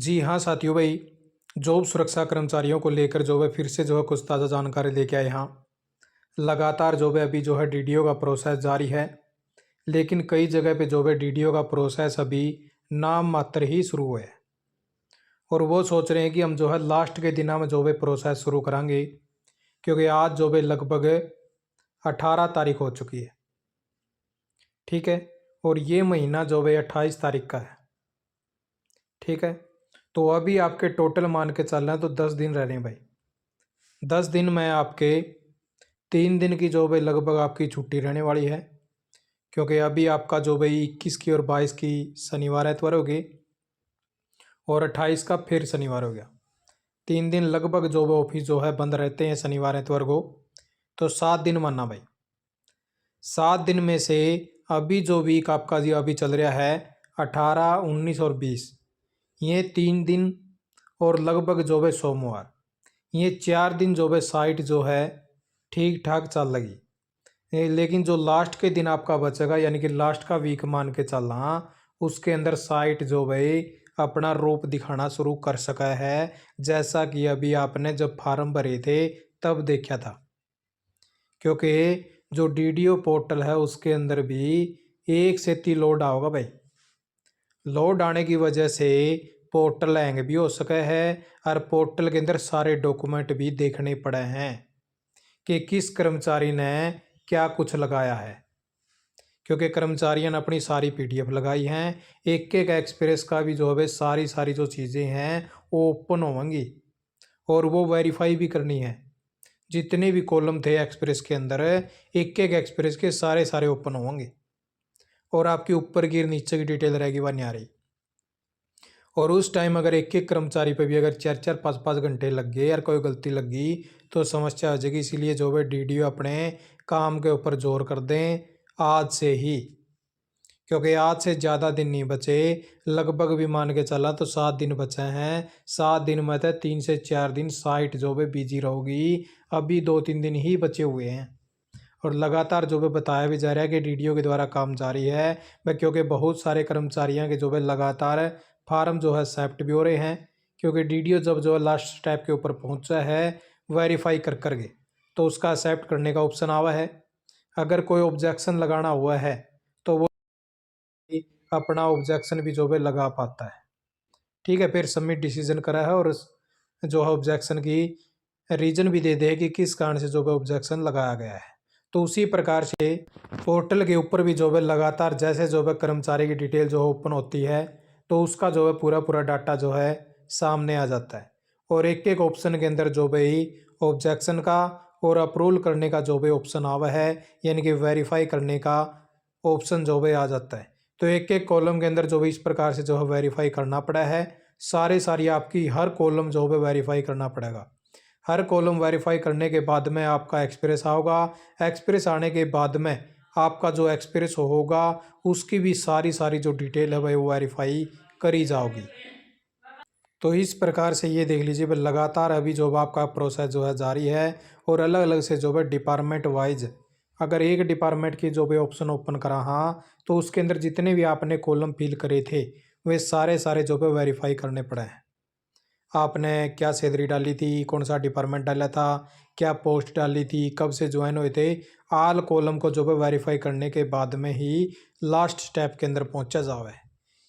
जी हाँ साथियों भाई, जॉब सुरक्षा कर्मचारियों को लेकर जो है फिर से जो है कुछ ताज़ा जानकारी लेके आए। यहाँ लगातार जो है अभी जो है डीडीओ का प्रोसेस जारी है, लेकिन कई जगह पे जो है डीडीओ का प्रोसेस अभी नाम मात्र ही शुरू हुआ है। और वो सोच रहे हैं कि हम जो है लास्ट के दिनों में जो है प्रोसेस शुरू करांगे, क्योंकि आज जो है लगभग 18 तारीख हो चुकी है। ठीक है, और ये महीना जो है 28 तारीख का है। ठीक है, तो अभी आपके टोटल मान के चल रहे हैं तो 10 दिन रह रहे हैं भाई। 10 दिन में आपके 3 दिन की जो भाई लगभग आपकी छुट्टी रहने वाली है, क्योंकि अभी आपका जो भाई 21 की और 22 की शनिवार एतवार होगी और 28 का फिर शनिवार हो गया। 3 दिन लगभग जो है ऑफिस जो है बंद रहते हैं शनिवार एतवार को। तो 7 दिन मानना भाई। 7 दिन में से अभी जो वीक आपका जी अभी चल रहा है 18, 19 और 20, ये 3 दिन और लगभग जो है सोमवार, ये 4 दिन जो है साइट जो है ठीक ठाक चल लगी। लेकिन जो लास्ट के दिन आपका बचेगा, यानी कि लास्ट का वीक मान के चलना, उसके अंदर साइट जो भाई अपना रूप दिखाना शुरू कर सका है, जैसा कि अभी आपने जब फार्म भरे थे तब देखा था। क्योंकि जो डीडीओ पोर्टल है उसके अंदर भी 1 से 3 लोड आओगा भाई। लोड आने की वजह से पोर्टल हैंग भी हो सका है और पोर्टल के अंदर सारे डॉक्यूमेंट भी देखने पड़े हैं कि किस कर्मचारी ने क्या कुछ लगाया है, क्योंकि कर्मचारियों ने अपनी सारी पीडीएफ लगाई हैं। एक एक एक्सप्रेस का भी जो है सारी जो चीज़ें हैं वो ओपन होंगी और वो वेरीफाई भी करनी है। जितने भी कॉलम थे एक्सप्रेस के अंदर, एक एक एक्सप्रेस के सारे ओपन होंगे और आपकी ऊपर की नीचे की डिटेल रहेगी वह नहीं आ रही। और उस टाइम अगर एक एक कर्मचारी पे भी अगर 4-4, 5-5 घंटे लग गए यार, कोई गलती लग गई तो समस्या आ जाएगी। इसीलिए जो है डीडीओ अपने काम के ऊपर जोर कर दें आज से ही, क्योंकि आज से ज़्यादा दिन नहीं बचे। लगभग भी मान के चला तो 7 दिन बचे हैं। 7 दिन में तो 3 से 4 दिन साइट जो है बिजी रहोगी। अभी 2-3 दिन ही बचे हुए हैं और लगातार जो है बताया भी जा रहा है कि डीडीओ के द्वारा काम जारी है वह, क्योंकि बहुत सारे कर्मचारियों के जो है लगातार फार्म जो है एक्सेप्ट भी हो रहे हैं। क्योंकि डीडीओ जब जो है लास्ट स्टेप के ऊपर पहुंचा है वेरीफाई कर गए तो उसका एक्सेप्ट करने का ऑप्शन आवा है। अगर कोई ऑब्जेक्शन लगाना हुआ है तो वो अपना ऑब्जेक्शन भी जो है लगा पाता है। ठीक है, फिर सबमिट डिसीजन करा है और जो है ऑब्जेक्शन की रीजन भी दे दे कि किस कारण से जो है ऑब्जेक्शन लगाया गया है। तो उसी प्रकार से पोर्टल के ऊपर भी जो है लगातार जैसे जो है कर्मचारी की डिटेल जो है ओपन होती है तो उसका जो है पूरा डाटा जो है सामने आ जाता है और एक एक ऑप्शन के अंदर जो भाई ऑब्जेक्शन का और अप्रूवल करने का जो भी ऑप्शन आवा है, यानी कि वेरीफाई करने का ऑप्शन जो है आ जाता है। तो एक एक कॉलम के अंदर जो भी इस प्रकार से जो है वेरीफाई करना पड़ा है। सारी आपकी हर कॉलम जो है वेरीफाई करना पड़ेगा। हर कॉलम वेरीफाई करने के बाद में आपका एक्सप्रेस आओगा। एक्सप्रेस आने के बाद में आपका जो एक्सप्रेस होगा उसकी भी सारी जो डिटेल है भाई वो वेरीफाई करी जाओगी। तो इस प्रकार से ये देख लीजिए भाई, लगातार अभी जो आपका प्रोसेस जो है जारी है और अलग अलग से जो है डिपार्टमेंट वाइज, अगर एक डिपार्टमेंट की जो भी ऑप्शन ओपन करा हाँ तो उसके अंदर जितने भी आपने कॉलम फिल करे थे वे सारे जो है वेरीफाई करने पड़े हैं। आपने क्या सैलरी डाली थी, कौन सा डिपार्टमेंट डाला था, क्या पोस्ट डाली थी, कब से ज्वाइन हुए थे, आल कॉलम को जो है वेरीफाई करने के बाद में ही लास्ट स्टेप के अंदर पहुंचा जावे।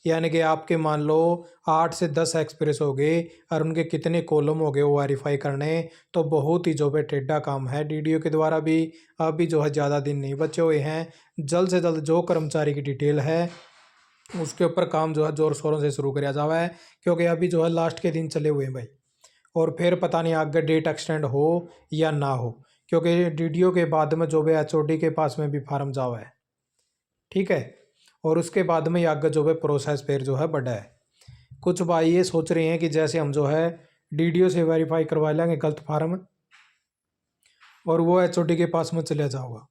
यानी कि आपके मान लो 8 से 10 एक्सप्रेस हो गए और उनके कितने कॉलम हो गए वो वेरीफाई करने, तो बहुत ही जो है टेढ़ा काम है डीडीओ के द्वारा भी। अभी जो है ज़्यादा दिन नहीं बचे हुए हैं। जल्द से जल्द जो कर्मचारी की डिटेल है उसके ऊपर काम जो है जोर शोरों से शुरू किया जावा है, क्योंकि अभी जो है लास्ट के दिन चले हुए हैं भाई। और फिर पता नहीं आगे डेट एक्सटेंड हो या ना हो, क्योंकि डीडीओ के बाद में जो भी एचओडी के पास में भी फार्म जावा है। ठीक है, और उसके बाद में आगे जो है प्रोसेस फिर जो है बढ़ा है। कुछ भाई ये सोच रहे हैं कि जैसे हम जो है डीडीओ से वेरीफाई करवा लेंगे गलत फार्म और वो एचओडी के पास में चले जाओगा।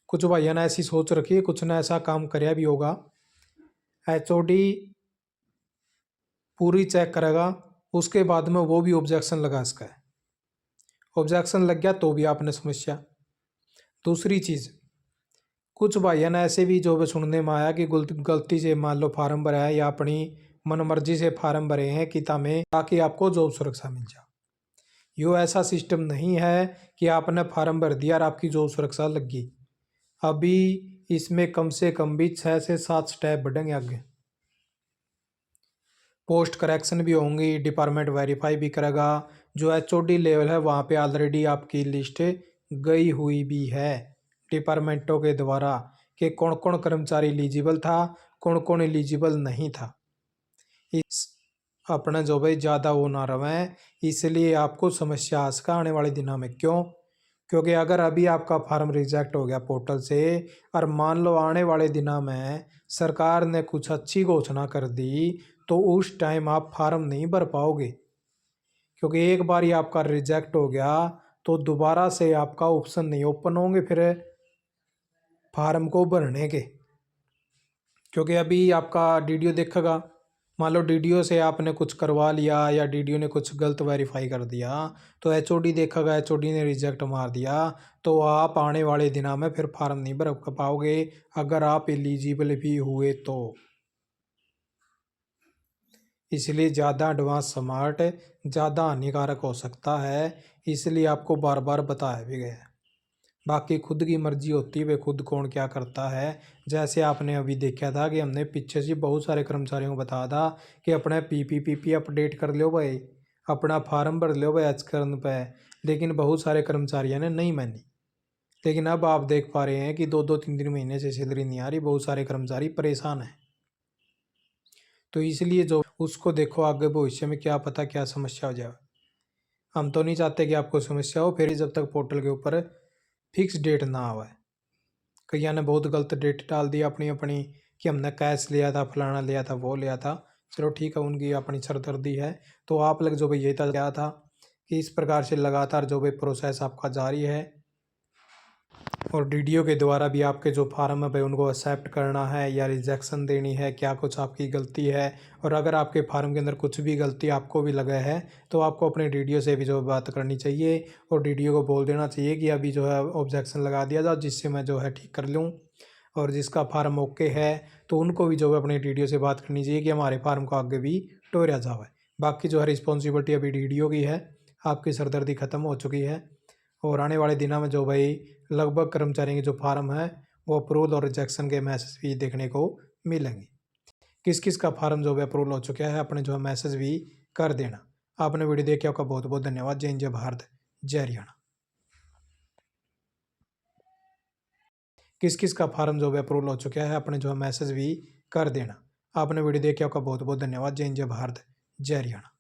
कुछ भाइयों ने ऐसी सोच रखी है, कुछ ने ऐसा काम कराया भी होगा। एचओडी पूरी चेक करेगा, उसके बाद में वो भी ऑब्जेक्शन लगा सका है। ऑब्जेक्शन लग गया तो भी आपने समस्या। दूसरी चीज़, कुछ भाइयों ने ऐसे भी जो है सुनने में आया कि गलती से मान लो फार्म भरा है या अपनी मनमर्जी से फार्म भरे हैं कि ताकि आपको जॉब सुरक्षा मिल जाए। यो ऐसा सिस्टम नहीं है कि आपने फार्म भर दिया और आपकी जॉब सुरक्षा लग गई। अभी इसमें कम से कम भी 6 से 7 स्टेप बढ़ेंगे आगे। पोस्ट करेक्शन भी होंगी, डिपार्टमेंट वेरीफाई भी करेगा। जो HOD लेवल है वहाँ पे ऑलरेडी आपकी लिस्ट गई हुई भी है डिपार्टमेंटों के द्वारा कि कौन कौन कर्मचारी एलिजिबल था, कौन कौन एलिजिबल नहीं था। इस अपना जो भाई ज़्यादा वो ना रहे, इसलिए आपको समस्या आ सका आने वाले दिनों में। क्यों? क्योंकि अगर अभी आपका फार्म रिजेक्ट हो गया पोर्टल से और मान लो आने वाले दिनों में सरकार ने कुछ अच्छी घोषणा कर दी तो उस टाइम आप फार्म नहीं भर पाओगे, क्योंकि एक बार ही आपका रिजेक्ट हो गया तो दोबारा से आपका ऑप्शन नहीं ओपन होंगे फिर फार्म को भरने के। क्योंकि अभी आपका DDO देखेगा, मान लो DDO से आपने कुछ करवा लिया या DDO ने कुछ गलत वेरीफाई कर दिया तो HOD देखेगा, HOD ने रिजेक्ट मार दिया तो आप आने वाले दिनों में फिर फार्म नहीं भर पाओगे अगर आप एलिजिबल भी हुए तो। इसलिए ज़्यादा एडवांस स्मार्ट ज़्यादा हानिकारक हो सकता है, इसलिए आपको बार बार बताया भी गया है। बाकी खुद की मर्जी होती है, वे खुद कौन क्या करता है। जैसे आपने अभी देखा था कि हमने पीछे से बहुत सारे कर्मचारियों को बताया था कि अपना PPPP अपडेट कर लो भाई, अपना फार्म भर लो भाई एचकर्न पे, लेकिन बहुत सारे कर्मचारियों ने नहीं मानी। लेकिन अब आप देख पा रहे हैं कि 2-2 3-3 महीने से सैलरी नहीं आ रही, बहुत सारे कर्मचारी परेशान हैं। तो इसलिए जो उसको देखो आगे भविष्य में क्या पता क्या समस्या हो जाए। हम तो नहीं चाहते कि आपको समस्या हो, फिर जब तक पोर्टल के ऊपर फिक्स डेट ना आवे। कईया ने बहुत गलत डेट डाल दी अपनी अपनी कि हमने कैश लिया था, फलाना लिया था, वो लिया था। चलो ठीक है, उनकी अपनी सरदर्दी है। तो आप लोग जो भाई ये था क्या था कि इस प्रकार से लगातार जो भाई प्रोसेस आपका जारी है और DDO के द्वारा भी आपके जो फार्म है भाई उनको एक्सेप्ट करना है या रिजेक्शन देनी है, क्या कुछ आपकी गलती है। और अगर आपके फार्म के अंदर कुछ भी गलती आपको भी लगा है तो आपको अपने DDO से भी जो बात करनी चाहिए और DDO को बोल देना चाहिए कि अभी जो है ऑब्जेक्शन लगा दिया जाए, जिससे मैं जो है ठीक कर लूँ। और जिसका फार्म ओके है तो उनको भी जो है अपने DDO से बात करनी चाहिए कि हमारे फार्म को आगे भी टोरा जाए। बाकी जो है रिस्पॉन्सिबिलिटी अभी DDO की है, आपकी सरदर्दी ख़त्म हो चुकी है। और आने वाले दिनों में जो भाई लगभग कर्मचारियों के जो फार्म है वो अप्रूवल और रिजेक्शन के मैसेज भी देखने को मिलेंगे। किस किस का फार्म जो है अप्रूवल हो चुका है अपने जो है मैसेज भी कर देना। आपने वीडियो देखा, आपका बहुत बहुत धन्यवाद। जय हिंद, जय भारत, जय हरियाणा। किस किस का फार्म जो है अप्रूवल हो चुका है अपने जो है मैसेज भी कर देना। आपने वीडियो देखा, आपका बहुत बहुत धन्यवाद। जय हिंद, जय भारत, जय हरियाणा।